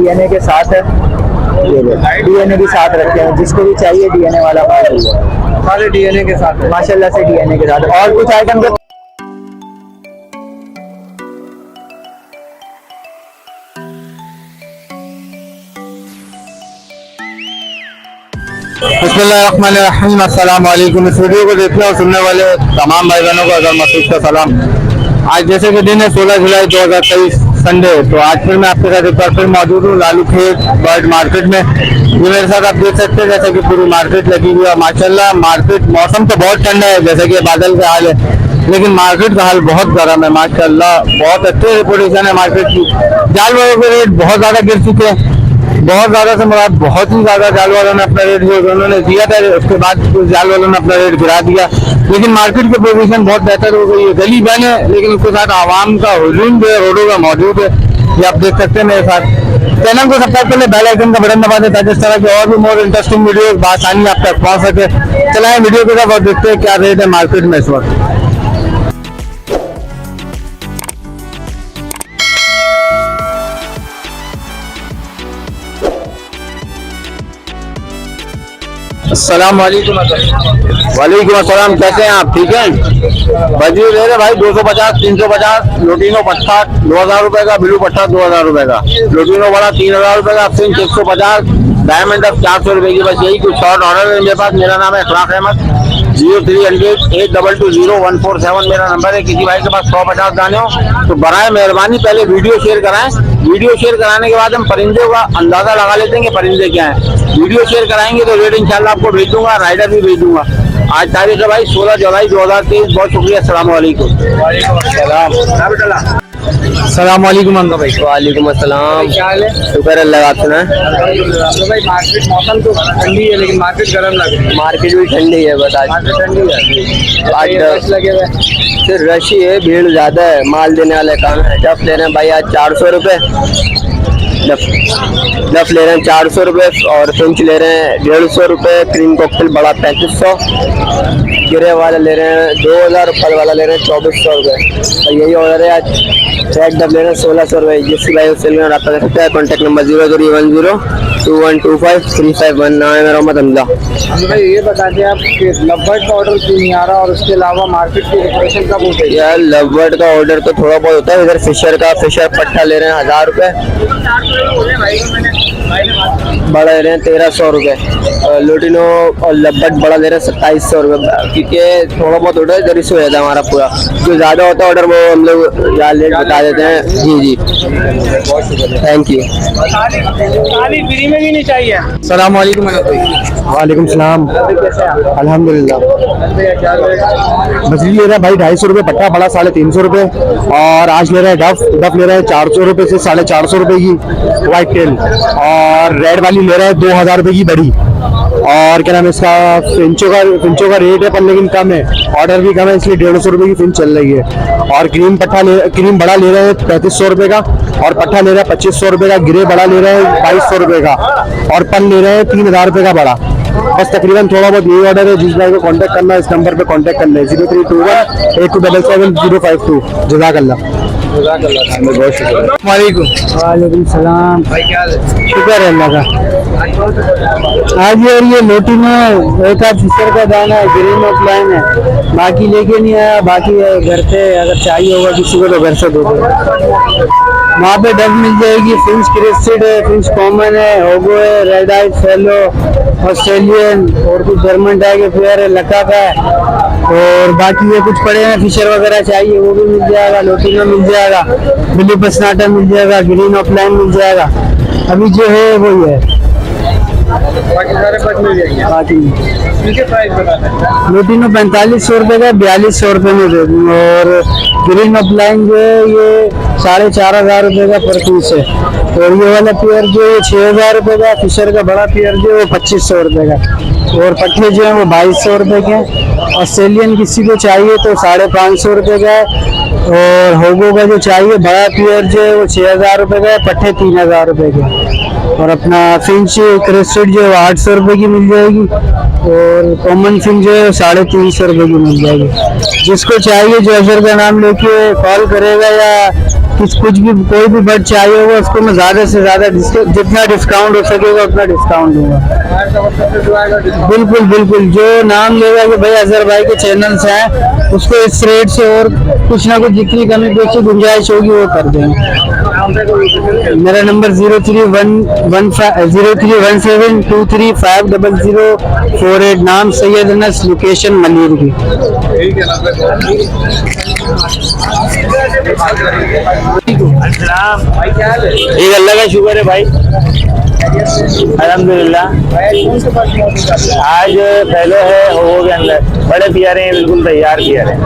DNA के साथ है, DNA भी साथ रखे हैं, जिसको भी चाहिए DNA वाला माल मिल जाएगा। सारे DNA के साथ है। माशाल्लाह से DNA के साथ। और कुछ आइटम के बिस्मिल्लाहिर्रहमानिर्रहीम, अस्सलाम वालेकुम। इस वीडियो को देखने और सुनने वाले तमाम भाई बहनों को अगर मसूद का सलाम। आज जैसे कि दिन है 16 जुलाई 2023 संडे, तो आज फिर मैं आपके साथ एक बार फिर मौजूद हूँ लालू खेत बर्ड मार्केट में। ये मेरे साथ आप देख सकते हैं जैसे कि पूरी मार्केट लगी हुई है माशाल्लाह। मार्केट मौसम तो बहुत ठंडा है, जैसे कि बादल का हाल है, लेकिन मार्केट का हाल बहुत गर्म है माशाल्लाह। बहुत अच्छी रिपोर्टेशन है मार्केट की। जाल वालों के रेट बहुत ज़्यादा गिर चुके हैं, बहुत ज़्यादा से मुराद बहुत ही ज़्यादा। जाल वालों ने अपना रेट जो उन्होंने दिया था उसके बाद जाल वालों ने अपना रेट गिरा दिया, लेकिन मार्केट की पोजीशन बहुत बेहतर हो गई है। गली बंद है, लेकिन उसके साथ आवाम का हुजूम जो है रोडों का मौजूद है। ये आप देख सकते हैं मेरे साथ। चैनल को सब्सक्राइब कर ले, बेल आइकन का बटन दबा दे ताकि इस तरह के और भी मोर इंटरेस्टिंग वीडियो बआसानी आप तक पहुंच सके। चलाएं वीडियो के साथ और देखते हैं क्या रेट है मार्केट में इस वक्त। अस्सलाम वालेकुम। वालेकुम अस्सलाम, कैसे हैं आप? ठीक हैं। बजरी ले रहे भाई 250, 350, लोटिनो पट्टा 2000 रुपए का, ब्लू पट्टा 2000 रुपए का, लोटिनो बड़ा 3000 रुपए का, फिंच 150, डायमंड अब 400 रुपए की। बस यही कुछ शॉर्ट ऑर्डर है मेरे पास। मेरा नाम है इखलाक अहमद। 0300822147 मेरा नंबर है। किसी भाई के पास 150 दाने हो तो बराए मेहरबानी पहले वीडियो शेयर कराएं। वीडियो शेयर कराने के बाद हम परिंदे का अंदाजा लगा लेते हैं कि परिंदे क्या हैं। वीडियो शेयर कराएंगे तो रेट इंशाल्लाह आपको भेज दूंगा, राइडर भी भेज दूंगा। आज तारीख है भाई 16 जुलाई 2023। बहुत शुक्रिया। अस्सलाम वालेकुम। अस्सलाम वालेकुम अंकल भाई। वालेकुम अस्सलाम। क्या हाल है? शुक्र अल्लाह, आप सुना? तो भाई मार्केट मौसम तो ठंडी है, लेकिन मार्केट गर्म लग रही है। मार्केट भी ठंडी है, बस आज मार्केट ठंडी है, आज रश लगे हुए हैं। सिर्फ रश ही है, भीड़ ज़्यादा है। माल देने वाले काम है। डफ ले रहे हैं भाई आज 400 रुपये, डफ ले रहे हैं 400 रुपये, और फिंच ले रहे हैं 150 रुपये, क्रीम कॉकटेल बड़ा 3500, गिरे वाला ले रहे हैं 2000, फल वाला ले रहे हैं 2400 रुपये। और यही ऑर्डर है आज। रेड डब ले रहे हैं 1600 रुपये। जिसकी भाई सेल में रखा सकता है। कॉन्टैक्ट नंबर 001021253519 है मेरा मोहम्मद हमजा। भाई ये बताते हैं आप कि लवबर्ड का ऑर्डर क्यों नहीं आ रहा, और उसके अलावा मार्केट की डेकोरेशन कब होती है? यार लवबर्ड का ऑर्डर तो थोड़ा बहुत होता है। इधर फिशर का, फिशर पट्टा ले रहे हैं 1000 रुपये, बड़ा ले रहे हैं 1300 रुपये, लोटिनो और लवबर्ड बड़ा ले रहे हैं 2700 रुपये। क्योंकि थोड़ा बहुत ऑर्डर इधर से हो जाता है हमारा पूरा। जो ज़्यादा होता है ऑर्डर वो हम लोग ज़्यादा लेट बता देते हैं। जी जी, थैंक यू। फ्री में भी नहीं चाहिए। अस्सलाम वालेकुम भाई। वालेकुम सलाम। अल्हम्दुलिल्लाह। मछली ले रहा है भाई 250 रुपये पट्टा, बड़ा 350 रुपये, और आज ले रहा है डफ ले रहा है 400 रुपये से 450 रुपये की वाइट टेल, और रेड वाली ले रहा है 2000 रुपये की बड़ी। और क्या नाम है इसका, फिंचों का रेट है पर लेकिन कम है, ऑर्डर भी कम है, इसलिए 150 रुपये की फिंच चल रही है। और क्रीम बड़ा ले रहे हैं 3500 रुपये का, और पट्टा ले रहा है 2500 रुपये का, गिरे बड़ा ले रहे हैं 2200 रुपये का, और पन ले रहे हैं 3000 रुपये का बड़ा। बस तकरीबन थोड़ा बहुत यही ऑर्डर है। जिस भाई को कांटेक्ट करना है इस नंबर पे कांटेक्ट करना है 032182777052। जज़ाकल्लाह। बहुत शुक्रिया। वालेकुम सलाम भाई क्या हाल है? शुक्र है अल्लाह का। आज ये लोटी में एक आध फिशर का दाना है, ग्रीन ऑफ लाइन है, बाकी लेके नहीं आया। बाकी घर पे अगर चाहिए होगा किसी को तो घर से दो। वहाँ पे डब मिल जाएगी, फिंच क्रेस्टेड है, फिंच कॉमन है, होगो है, रेड आई फेलो, ऑस्ट्रेलियन, और कुछ जर्मन टाइगर फेयर है, लका का है। और बाकी ये कुछ पड़े हैं फिशर वगैरह चाहिए वो भी मिल जाएगा, लोटिनो मिल जाएगा, ब्लू पसनाटा मिल जाएगा, ग्रीन ऑफ लाइन मिल जाएगा। अभी जो है वही है, बाकी सारे पट मिल जाएंगे। बाकी इनके प्राइस बताते हैं। लोटिनो 4500 रुपये का 4200 रुपये में दे दूँ, और ग्रीन ऑफ लाइन जो है ये 4500 रुपये का पर पीस है। और ये वाला पेयर जो है 6000 रुपये का, फिशर का बड़ा पेयर जो है वो 2500 रुपये का, और पट्टे जो है वो 2200 रुपये के। ऑस्ट्रेलियन किसी को चाहिए तो 550 रुपये का है, और होगो का जो चाहिए बड़ा पेयर जो है वो 6000 रुपये का है, पट्टे 3000 रुपये के। और अपना फिंच क्रेस्टेड जो है 800 रुपये की मिल जाएगी, और कॉमन फिंच जो है 350 रुपये की मिल जाएगी। जिसको चाहिए जो अजहर का नाम लेके कॉल करेगा या कुछ भी कोई भी बर्ड चाहिए होगा उसको मैं ज़्यादा से ज़्यादा जितना डिस्काउंट हो सकेगा उतना डिस्काउंट दूंगा। बिल्कुल बिल्कुल, जो नाम लेगा कि भाई अजहर भाई के चैनल्स हैं उसको इस रेट से और कुछ ना कुछ जितनी कमी पेशी गुंजाइश होगी वो कर देंगे। मेरा नंबर 0317235048, नाम सैयद अनस, लोकेशन मलिर की। एक अल्लाह का शुक्र है भाई, अल्हम्दुलिल्लाह। आज पहले है हो के अंदर बड़े प्यारे हैं, बिल्कुल तैयार प्यारे हैं।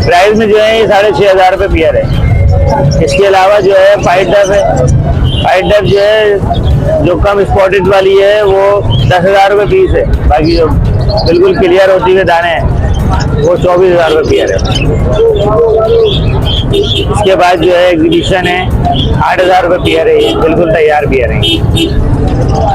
प्राइस में जो है 6,500 रुपये पेयर है। इसके अलावा जो है फाइट डब है, फाइट डब जो है जो कम स्पॉटेड वाली है वो 10,000 रुपये पीस है। बाकी जो बिल्कुल क्लियर होती हुए दाने हैं वो 24,000 रुपये पेयर है। इसके बाद जो है एग्जीबिशन है 8,000 रुपये पेयर है, ये बिल्कुल तैयार पेयर है।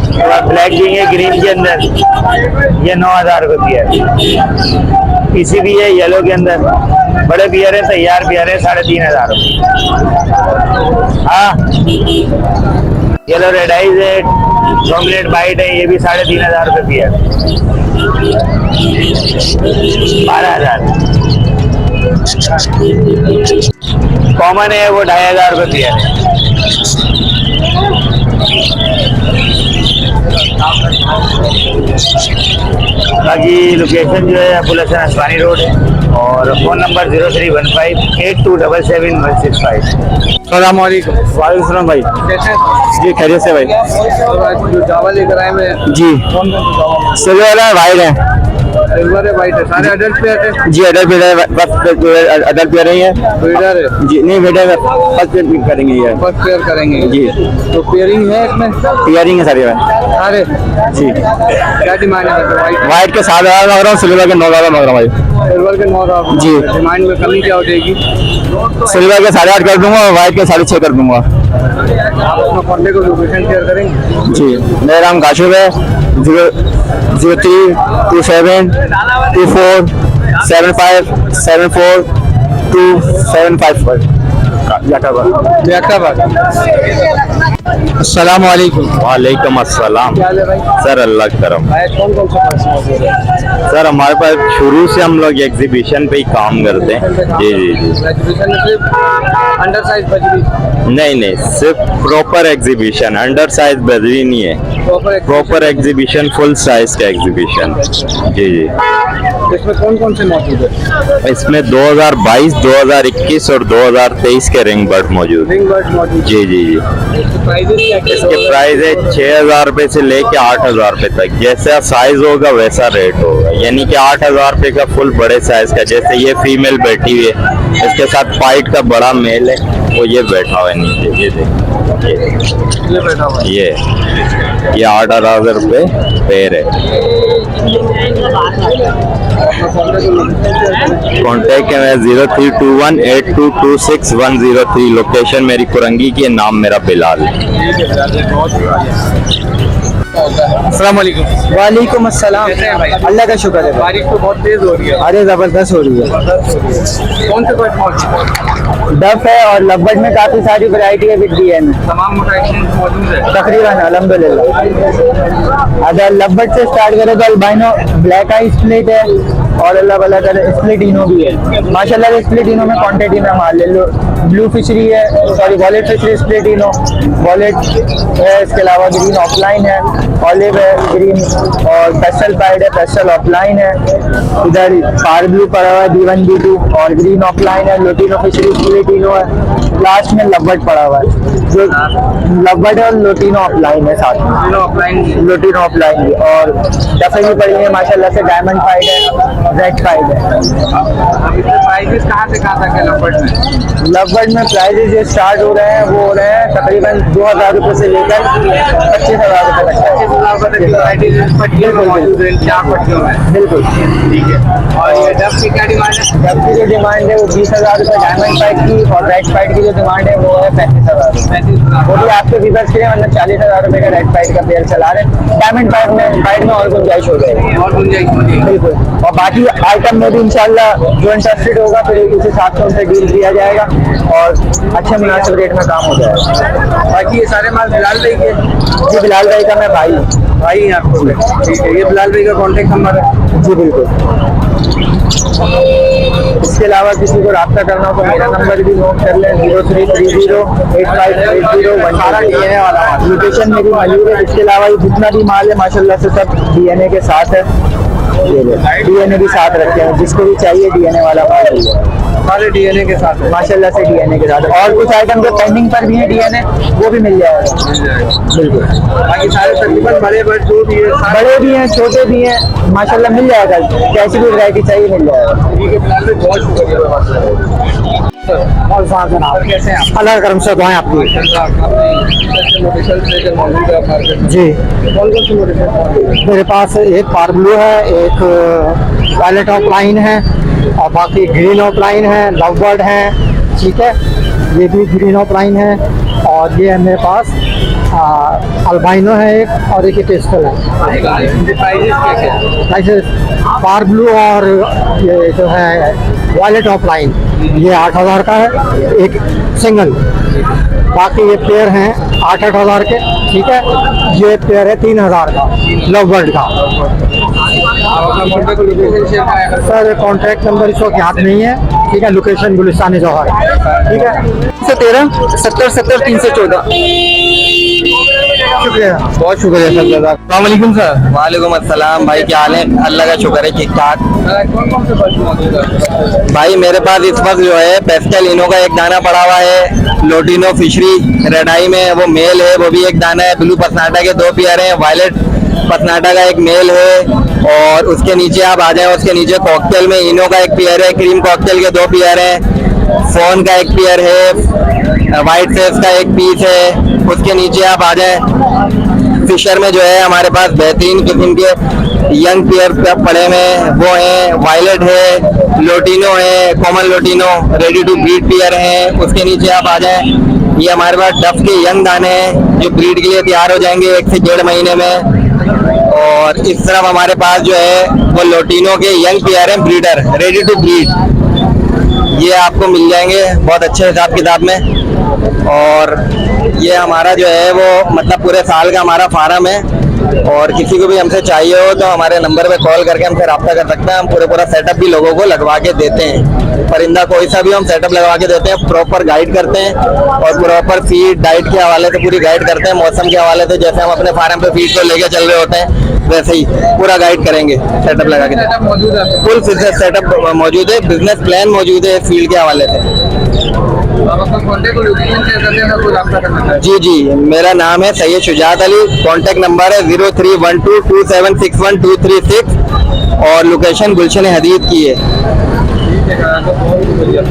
उसके बाद ब्लैक विंग है ग्रीन के अंदर, ये 9,000 रुपये पेयर। पीसी भी है येलो के अंदर, बड़े पेयर है, तैयार पेयर है, 3,500 रुपये। हाँ, येलो रेड आइज है, चॉकलेट वाइट है, ये भी 3,500 रुपये पेयर। 12,000। कॉमन है वो 2,500 रुपये पेयर है। बाकी लोकेशन जो है अबुल हसन अस्वानी रोड है और फ़ोन नंबर 031582777165। अस्सलाम वालेकुम। वालेकुम सलाम भाई, कैसे हैं? जी खैरियत से भाई। और आज जो चावल लेकर आए मैं जी कौन कौन से चावल सिल्वर है, वाइट है। सिल्वर है, वाइट है, सारे अडल्ट पे हैं? जी अडल्ट पेयर ही है। ब्रीडर है, जी नहीं बेटा फर्स्ट पेयर करेंगे ये। फर्स्ट पेयर करेंगे जी तो पेयरिंग है इसमें पेयरिंग है सारी सारे? जी। क्या डिमांड है वाइट? वाइट के 7,000 मांग रहा हूँ, सिल्वर के 9,000 मांग रहा हूँ भाई। सिल्वर के 9,000 जी। डिमांड में कमी क्या हो जाएगी? सिल्वर के 8,500 कर दूंगा और वाइट के 6,500 कर दूंगा। आप अपना कॉन्टेक्ट और लोकेशन शेयर करेंगे? जी मेरा नाम काशिफ है, 0327247574275275 अस्सलाम वालेकुम। वालेकुम अस्सलाम। क्या है भाई? सर अल्लाह करम। भाई कौन कौन सा पर्स मौजूद है? सर हमारे पास शुरू से हम लोग एग्जीबिशन पे ही काम करते हैं। जी जी जी। एग्जीबिशन में सिर्फ अंडर साइज बजरी? नहीं, सिर्फ प्रॉपर एग्जीबिशन, अंडर साइज बजरी नहीं है, प्रॉपर एग्जीबिशन, फुल साइज का एग्जीबिशन। जी जी। इसमें कौन कौन से मौजूद है? इसमें 2022, 2021 और 2023 के रिंग बर्ड मौजूद है। रिंग बर्ड मौजूद जी जी जी। है। प्राइजेस क्या क्या? इसके प्राइस है 6,000 रुपये से लेके 8,000 रुपये तक। जैसा साइज होगा वैसा रेट होगा, यानी कि 8,000 रुपये का फुल बड़े साइज का। जैसे ये फीमेल बैठी हुई है, इसके साथ फाइट का बड़ा मेल है, वो ये बैठा हुआ है नीचे। ये देखिए, ये बैठा हुआ है। ये 8,000 रुपये पेयर है। कॉन्टैक्ट है 03218226 लोकेशन मेरी कुरंगी की, नाम मेरा बिलाल है। अस्सलाम वालेकुम। वालेकुम अस्सलाम। कैसे हैं भाई? अल्लाह का शुक्र है। बारिश तो बहुत तेज हो रही है। अरे जबरदस्त हो रही है। कौन से बर्ड मौजूद है? डफ है और लवबर्ड में काफी सारी वैरायटी है विद डीएन तमाम मोटाइशन मौजूद है। तकरीबन अल्हम्दुलिल्लाह। अगर लवबर्ड से स्टार्ट करें तो अल्बाइनो ब्लैक आई स्प्लिट है और अल्लाह वाला करे स्प्लिटिनो भी है। माशाल्लाह स्प्लिटिनो में क्वांटिटी में माल ले लो। ब्लू फिशरी है, सॉरी वॉलेट फिशरी स्प्लिटिनो वॉलेट है। इसके अलावा ग्रीन ऑफलाइन है, ऑलिव है ग्रीन, और पेस्टल पाइड है, पेस्टल ऑफलाइन है। इधर फार ब्लू पड़ा हुआ है, D1 D2 और ग्रीन ऑफलाइन है। लोटिनो फिशरी स्प्लिटिनो है। लास्ट में लवबर्ड पड़ा हुआ है, जो लवबर्ड है और लोटिनो ऑफलाइन है साथ में। लोटिनो ऑफलाइन भी, और डफे भी पड़ी है माशाल्लाह से। डायमंड फाइड है, रेड फाइड है। अब इसके प्राइजेस कहाँ से कहाँ तक है लवबर्ड में? लवबर्ड में प्राइजेज ये स्टार्ट हो रहे हैं, वो हो रहे हैं तकरीबन 2000 रुपये से लेकर 25,000 रुपये तक। 25,000 पट्टियों में मौजूद है, 4 पट्टियों में। बिल्कुल ठीक है। और ये डब की क्या डिमांड है? डब की जो डिमांड है वो 20,000 रुपये डायमंड पाइप की, और रेड पाइप की जो डिमांड है वो है 35,000 रुपये। वो भी आपके व्यूअर्स के लिए, मतलब 40,000 रुपये का रेड पाइप का पेयर चला रहे हैं। डायमंड पाइप में और गुंजाइश हो जाएगी, और गुंजाइश होगी। बिल्कुल। और बाकी आइटम में भी इंशाल्लाह जो इंटरेस्टेड होगा फिर उस हिसाब से उनसे डील किया जाएगा और अच्छे मुनासिब रेट में काम हो जाएगा। बाकी ये सारे माल बिलाल भाई के? जी बिलाल भाई का मैं भाई हूँ। भाई हैं आपको? ठीक है। ये बिलाल भाई का कॉन्टेक्ट नंबर है? जी बिल्कुल। इसके अलावा किसी को रब्ता करना हो तो मेरा नंबर भी नोट कर लें, 03308580 सारा DNA वाला माल। लोकेशन में भी मौजूद है। इसके अलावा ये जितना भी माल है माशाल्लाह से सब DNA के साथ है। DNA भी साथ रखते हैं, जिसको भी चाहिए DNA वाला माल मिल जाएगा। सारे DNA के साथ है माशाल्लाह से DNA के साथ। और कुछ आइटम जो पेंडिंग पर भी है DNA, वो भी मिल जाएगा। मिल जाएगा। बिल्कुल। बाकी सारे तकरीबन बड़े बड़े जो भी है सारे बड़े भी हैं छोटे भी हैं, माशाल्लाह मिल जाएगा। कैसी भी वैरायटी चाहिए मिल जाएगा। ठीक है। बिलाल भाई बहुत शुक्रिया। और सर कैसे हैं आप? अल्लाह करम से दुआएं आपकी। मोटरसाइकिल से मौजूद है मार्केट में। जी कौन कौन सी मोटरसाइकिल? मेरे पास एक पार ब्लू है, एक वायलेट ऑफ लाइन है, और बाकी ग्रीन ऑफ लाइन है, लवबर्ड है, ठीक है, ये भी ग्रीन ऑफ लाइन है, और ये है मेरे पास अल्बाइनो है एक, और एक पेस्टल है। प्राइजेस क्या है? ऐसे पार ब्लू और ये जो है वायलेट ऑफ लाइन, ये 8,000 का है एक सिंगल। बाकी ये पेयर हैं 8,000 के, ठीक है। ये पेयर है 3,000 का लवबर्ड का। सर कॉन्टैक्ट नंबर इस वक्त याद नहीं है, ठीक है। लोकेशन गुलिस्तान जौहर, ठीक है। 13 70 70 314। शुक्रिया, बहुत शुक्रिया सर। अस्सलाम सर। वालेकुम अस्सलाम भाई, क्या हाल है? अल्लाह का शुक्र है, ठीक ठाक। कौन कौन से बल्ब मौजूद है? भाई मेरे पास इस वक्त जो है पेस्टल इनो का एक दाना पड़ा हुआ है, लोटिनो फिशरी रेड आई में वो मेल है, वो भी एक दाना है। ब्लू पसनाटा के 2 पेयर हैं, वायलेट पसनाटा का एक मेल है, और उसके नीचे आप आ जाएं, उसके नीचे कॉकटेल में इनो का एक पेयर है, क्रीम कॉकटेल के 2 पेयर हैं, फोन का एक पेयर है, वाइट फेस का एक पीस है। उसके नीचे आप आ जाएं, फिशर में जो है हमारे पास बेहतरीन किस्म के यंग पेयर पड़े हुए हैं, वो हैं वायलेट है, लोटिनो है, common lutino ready to breed pair है। उसके नीचे आप आ जाएं, ये हमारे पास डफ के यंग दाने हैं जो ब्रीड के लिए तैयार हो जाएंगे 1 से 1.5 महीने में। और इस तरफ हमारे पास जो है वो लोटिनो के यंग पेयर हैं ब्रीडर रेडी टू ब्रीड, ये आपको मिल जाएंगे बहुत अच्छे हिसाब किताब में। और ये हमारा जो है वो मतलब पूरे साल का हमारा फार्म है, और किसी को भी हमसे चाहिए हो तो हमारे नंबर पे कॉल करके हमसे रब्ता कर सकते हैं। हम पूरा सेटअप भी लोगों को लगवा के देते हैं, परिंदा कोई सा भी हम सेटअप लगवा के देते हैं, प्रॉपर गाइड करते हैं, और प्रॉपर फीड डाइट के हवाले से पूरी गाइड करते हैं, मौसम के हवाले से जैसे हम अपने फार्म पे फीड को लेके चल रहे होते हैं वैसे ही पूरा गाइड करेंगे, सेटअप लगा के। सेटअप मौजूद है? फुल सेटअप मौजूद है, बिजनेस प्लान मौजूद है फील्ड के हवाले से। आप अपना कॉन्टेक्ट और लोकेशन शेयर करते हैं, कोई रब्ता करना चाहते जी जी, मेरा नाम है सैयद शुजात अली, कॉन्टैक्ट नंबर है 03122761 236, और लोकेशन गुलशन हदीद की है। हैं? ठीक है, तो बहुत शुक्रिया।